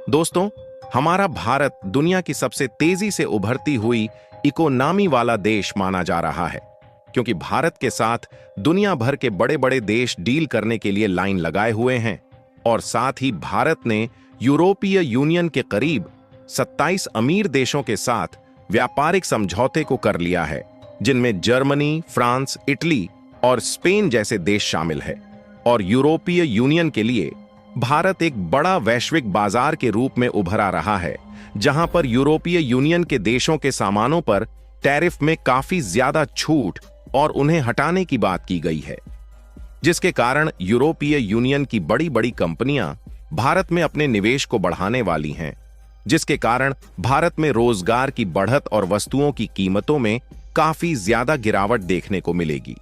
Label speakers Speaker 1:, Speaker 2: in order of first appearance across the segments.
Speaker 1: दोस्तों, हमारा भारत दुनिया की सबसे तेजी से उभरती हुई इकोनॉमी वाला देश माना जा रहा है, क्योंकि भारत के साथ दुनिया भर के बड़े बड़े देश डील करने के लिए लाइन लगाए हुए हैं। और साथ ही भारत ने यूरोपीय यूनियन के करीब 27 अमीर देशों के साथ व्यापारिक समझौते को कर लिया है, जिनमें जर्मनी, फ्रांस, इटली और स्पेन जैसे देश शामिल है। और यूरोपीय यूनियन के लिए भारत एक बड़ा वैश्विक बाजार के रूप में उभर आ रहा है, जहां पर यूरोपीय यूनियन के देशों के सामानों पर टैरिफ में काफी ज्यादा छूट और उन्हें हटाने की बात की गई है, जिसके कारण यूरोपीय यूनियन की बड़ी बड़ी कंपनियां भारत में अपने निवेश को बढ़ाने वाली हैं, जिसके कारण भारत में रोजगार की बढ़त और वस्तुओं की कीमतों में काफी ज्यादा गिरावट देखने को मिलेगी।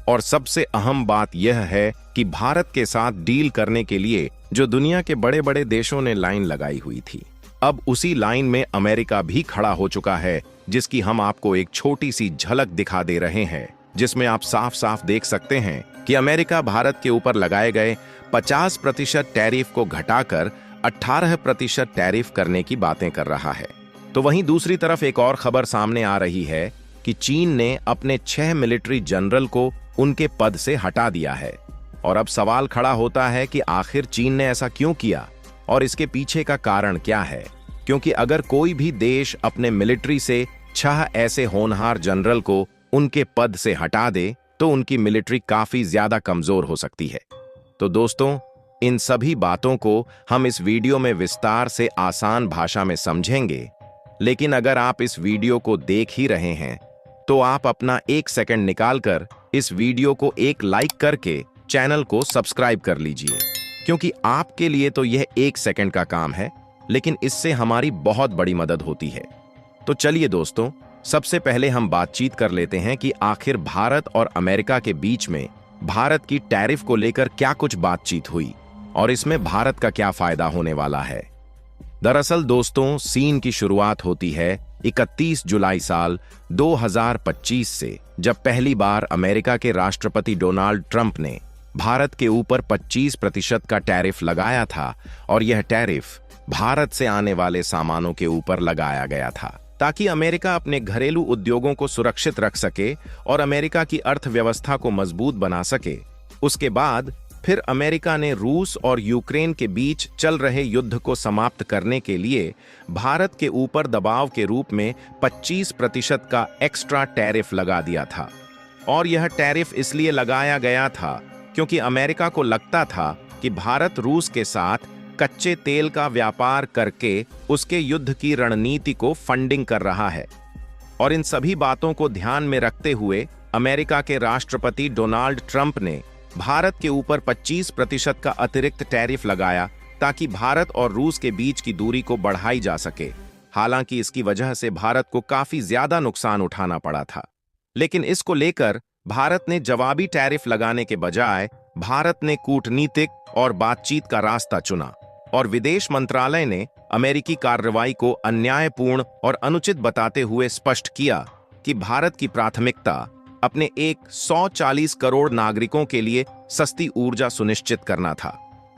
Speaker 1: और सबसे अहम बात यह है कि भारत के साथ डील करने के लिए जो दुनिया के बड़े बड़े देशों ने लाइन लगाई हुई थी, अब उसी लाइन में अमेरिका भी खड़ा हो चुका है, जिसकी हम आपको एक छोटी सी झलक दिखा दे रहे हैं, जिसमें आप साफ साफ देख सकते हैं कि अमेरिका भारत के ऊपर लगाए गए 50% टैरिफ को घटाकर 18% टैरिफ करने की बातें कर रहा है। तो वहीं दूसरी तरफ एक और खबर सामने आ रही है कि चीन ने अपने 6 मिलिट्री जनरल को उनके पद से हटा दिया है। और अब सवाल खड़ा होता है कि आखिर चीन ने ऐसा क्यों किया और इसके पीछे का कारण क्या है, क्योंकि अगर कोई भी देश अपने मिलिट्री से 6 ऐसे होनहार जनरल को उनके पद से हटा दे तो उनकी मिलिट्री काफी ज्यादा कमजोर हो सकती है। तो दोस्तों, इन सभी बातों को हम इस वीडियो में विस्तार से आसान भाषा में समझेंगे, लेकिन अगर आप इस वीडियो को देख ही रहे हैं तो आप अपना 1 सेकंड निकालकर इस वीडियो को एक लाइक करके चैनल को सब्सक्राइब कर लीजिए, क्योंकि आपके लिए तो यह 1 सेकंड का काम है, लेकिन इससे हमारी बहुत बड़ी मदद होती है। तो चलिए दोस्तों, सबसे पहले हम बातचीत कर लेते हैं कि आखिर भारत और अमेरिका के बीच में भारत की टैरिफ को लेकर क्या कुछ बातचीत हुई और इसमें भारत का क्या फायदा होने वाला है। दरअसल दोस्तों, सीन की शुरुआत होती है 31 जुलाई साल 2025 से, जब पहली बार अमेरिका के राष्ट्रपति डोनाल्ड ट्रंप ने भारत के ऊपर 25% का टैरिफ लगाया था। और यह टैरिफ भारत से आने वाले सामानों के ऊपर लगाया गया था, ताकि अमेरिका अपने घरेलू उद्योगों को सुरक्षित रख सके और अमेरिका की अर्थव्यवस्था को मजबूत बना सके। उसके बाद फिर अमेरिका ने रूस और यूक्रेन के बीच चल रहे युद्ध को समाप्त करने के लिए भारत के ऊपर दबाव के रूप में 25% का एक्स्ट्रा टैरिफ लगा दिया था। और यह टैरिफ इसलिए लगाया गया था क्योंकि अमेरिका को लगता था कि भारत रूस के साथ कच्चे तेल का व्यापार करके उसके युद्ध की रणनीति को फंडिंग कर रहा है। और इन सभी बातों को ध्यान में रखते हुए अमेरिका के राष्ट्रपति डोनाल्ड ट्रंप ने भारत के ऊपर 25% का अतिरिक्त टैरिफ लगाया, ताकि भारत और रूस के बीच की दूरी को बढ़ाई जा सके। हालांकि इसकी वजह से भारत को काफी ज्यादा नुकसान उठाना पड़ा था, लेकिन इसको लेकर भारत ने जवाबी टैरिफ लगाने के बजाय भारत ने कूटनीतिक और बातचीत का रास्ता चुना। और विदेश मंत्रालय ने अमेरिकी कार्रवाई को अन्यायपूर्ण और अनुचित बताते हुए स्पष्ट किया कि भारत की प्राथमिकता अपने 140 करोड़ नागरिकों के लिए सस्ती ऊर्जा सुनिश्चित करना था।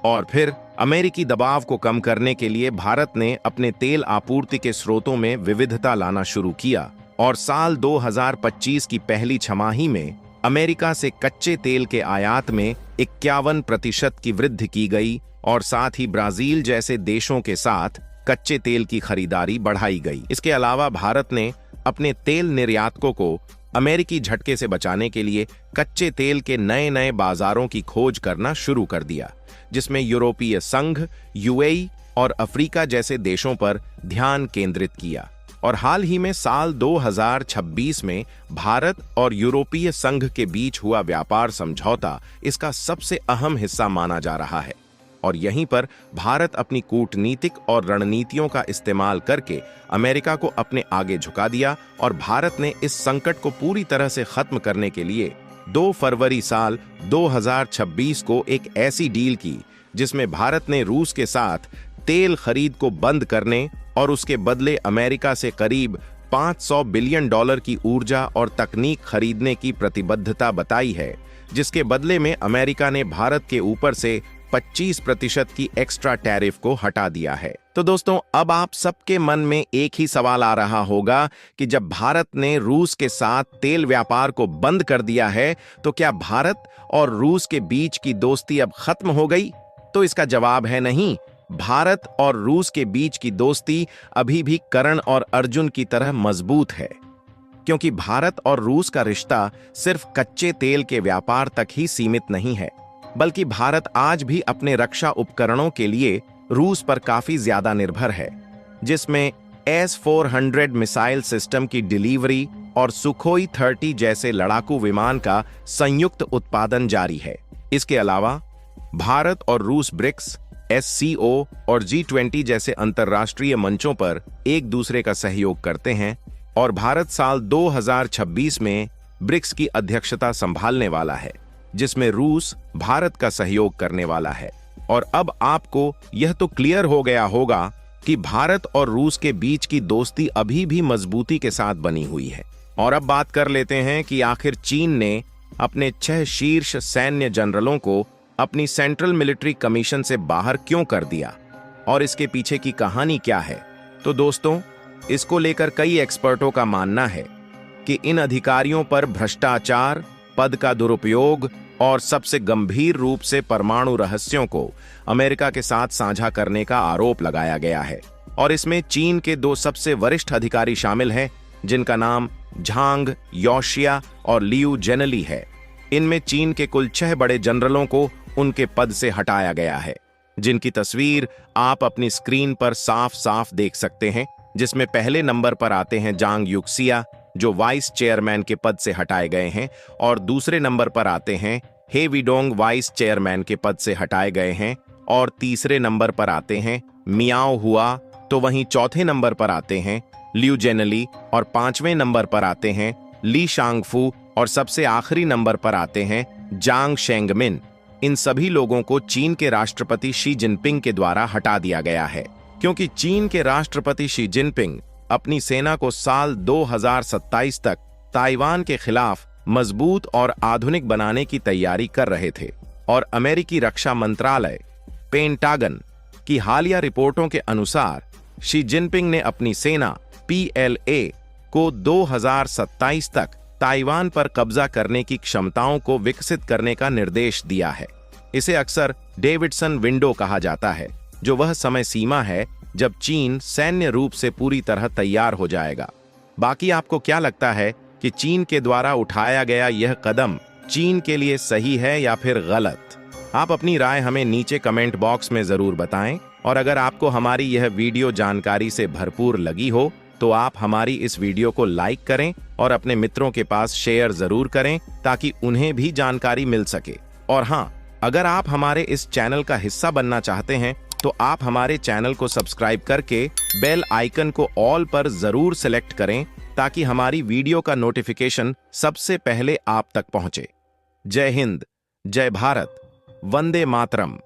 Speaker 1: और फिर अमेरिकी दबाव को कम करने के लिए भारत ने अपने तेल आपूर्ति के स्रोतों में विविधता लाना शुरू किया। और साल 2025 की पहली छमाही में अमेरिका से कच्चे तेल के आयात में 51% की वृद्धि की गई, और साथ ही ब्राजील जैसे देशों के साथ कच्चे तेल की खरीदारी बढ़ाई गई। इसके अलावा भारत ने अपने तेल निर्यातकों को अमेरिकी झटके से बचाने के लिए कच्चे तेल के नए नए बाजारों की खोज करना शुरू कर दिया, जिसमें यूरोपीय संघ, यूएई और अफ्रीका जैसे देशों पर ध्यान केंद्रित किया। और हाल ही में साल 2026 में भारत और यूरोपीय संघ के बीच हुआ व्यापार समझौता इसका सबसे अहम हिस्सा माना जा रहा है। और यहीं पर भारत अपनी कूटनीतिक और रणनीतियों का इस्तेमाल करके अमेरिका को अपने आगे झुका दिया। और भारत ने इस संकट को पूरी तरह से खत्म करने के लिए 2 फरवरी साल 2026 को एक ऐसी डील की, जिसमें भारत ने रूस के साथ तेल खरीद को बंद करने और उसके बदले अमेरिका से करीब $500 बिलियन की ऊर्जा और तकनीक खरीदने की प्रतिबद्धता बताई है, जिसके बदले में अमेरिका ने भारत के ऊपर से 25% की एक्स्ट्रा टैरिफ को हटा दिया है। तो दोस्तों, अब आप सबके मन में एक ही सवाल आ रहा होगा कि जब भारत ने रूस के साथ तेल व्यापार को बंद कर दिया है, तो क्या भारत और रूस के बीच की दोस्ती अब खत्म हो गई? तो इसका जवाब है नहीं। भारत और रूस के बीच की दोस्ती अभी भी कर्ण और अर्जुन की तरह मजबूत है, क्योंकि भारत और रूस का रिश्ता सिर्फ कच्चे तेल के व्यापार तक ही सीमित नहीं है, बल्कि भारत आज भी अपने रक्षा उपकरणों के लिए रूस पर काफी ज्यादा निर्भर है, जिसमें S-400 मिसाइल सिस्टम की डिलीवरी और सुखोई 30 जैसे लड़ाकू विमान का संयुक्त उत्पादन जारी है। इसके अलावा भारत और रूस ब्रिक्स, SCO और G20 जैसे अंतर्राष्ट्रीय मंचों पर एक दूसरे का सहयोग करते हैं और भारत साल 2026 में ब्रिक्स की अध्यक्षता संभालने वाला है, जिसमें रूस भारत का सहयोग करने वाला है। और अब आपको यह तो क्लियर हो गया होगा कि भारत और रूस के बीच की दोस्ती अभी भी मजबूती के साथ बनी हुई है। और अब बात कर लेते हैं कि आखिर चीन ने अपने 6 शीर्ष सैन्य जनरलों को अपनी सेंट्रल मिलिट्री कमीशन से बाहर क्यों कर दिया और इसके पीछे की कहानी क्या है। तो दोस्तों, इसको लेकर कई एक्सपर्टों का मानना है कि इन अधिकारियों पर भ्रष्टाचार, पद का दुरुपयोग और सबसे गंभीर रूप से परमाणु रहस्यों को अमेरिका के साथ साझा करने का आरोप लगाया गया है। और इसमें चीन के 2 सबसे वरिष्ठ अधिकारी शामिल हैं, जिनका नाम झांग योशिया और लियू जेनली है। इनमें चीन के कुल 6 बड़े जनरलों को उनके पद से हटाया गया है, जिनकी तस्वीर आप अपनी स्क्रीन पर साफ साफ देख सकते हैं, जिसमें पहले नंबर पर आते हैं जांग युक्सिया, जो वाइस चेयरमैन के पद से हटाए गए हैं, और दूसरे नंबर पर आते हैं हे विडोंग, वाइस चेयरमैन के पद से हटाए गए हैं, और तीसरे नंबर पर आते हैं मियाओ हुआ। तो वहीं चौथे नंबर पर आते हैं लियू जेनली, और 5वें नंबर पर आते हैं ली शांगफू, और सबसे आखिरी नंबर पर आते हैं जांग शेंगमिन। इन सभी लोगों को चीन के राष्ट्रपति शी जिनपिंग के द्वारा हटा दिया गया है, क्योंकि चीन के राष्ट्रपति शी जिनपिंग अपनी सेना को साल 2027 तक ताइवान के खिलाफ मजबूत और आधुनिक बनाने की तैयारी कर रहे थे। और अमेरिकी रक्षा मंत्रालय पेंटागन की हालिया रिपोर्टों के अनुसार शी जिनपिंग ने अपनी सेना PLA को 2027 तक ताइवान पर कब्जा करने की क्षमताओं को विकसित करने का निर्देश दिया है। इसे अक्सर डेविडसन विंडो कहा जाता है, जो वह समय सीमा है जब चीन सैन्य रूप से पूरी तरह तैयार हो जाएगा। बाकी आपको क्या लगता है कि चीन के द्वारा उठाया गया यह कदम चीन के लिए सही है या फिर गलत? आप अपनी राय हमें नीचे कमेंट बॉक्स में जरूर बताएं। और अगर आपको हमारी यह वीडियो जानकारी से भरपूर लगी हो तो आप हमारी इस वीडियो को लाइक करें और अपने मित्रों के पास शेयर जरूर करें, ताकि उन्हें भी जानकारी मिल सके। और हाँ, अगर आप हमारे इस चैनल का हिस्सा बनना चाहते हैं तो आप हमारे चैनल को सब्सक्राइब करके बेल आइकन को ऑल पर जरूर सेलेक्ट करें, ताकि हमारी वीडियो का नोटिफिकेशन सबसे पहले आप तक पहुंचे। जय हिंद, जय भारत, वंदे मातरम।